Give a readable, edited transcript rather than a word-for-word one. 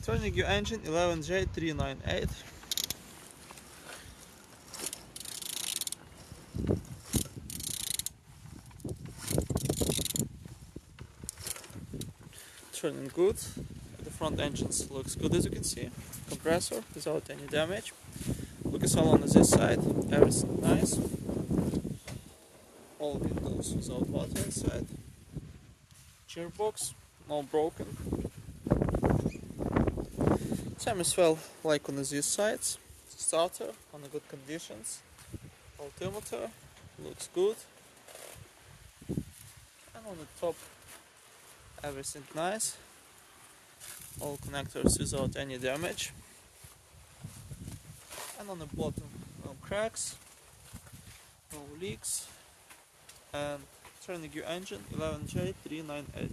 Turning your engine 11J398. Turning good. The front engines looks good, as you can see. Compressor without any damage. Look as well on this side, everything nice. All windows without water inside. Gearbox, no broken. Same as well like on these sides. Starter on the good conditions. Altimeter looks good. And on the top everything nice. All connectors without any damage. And on the bottom no cracks, no leaks. And turning your engine 11J398.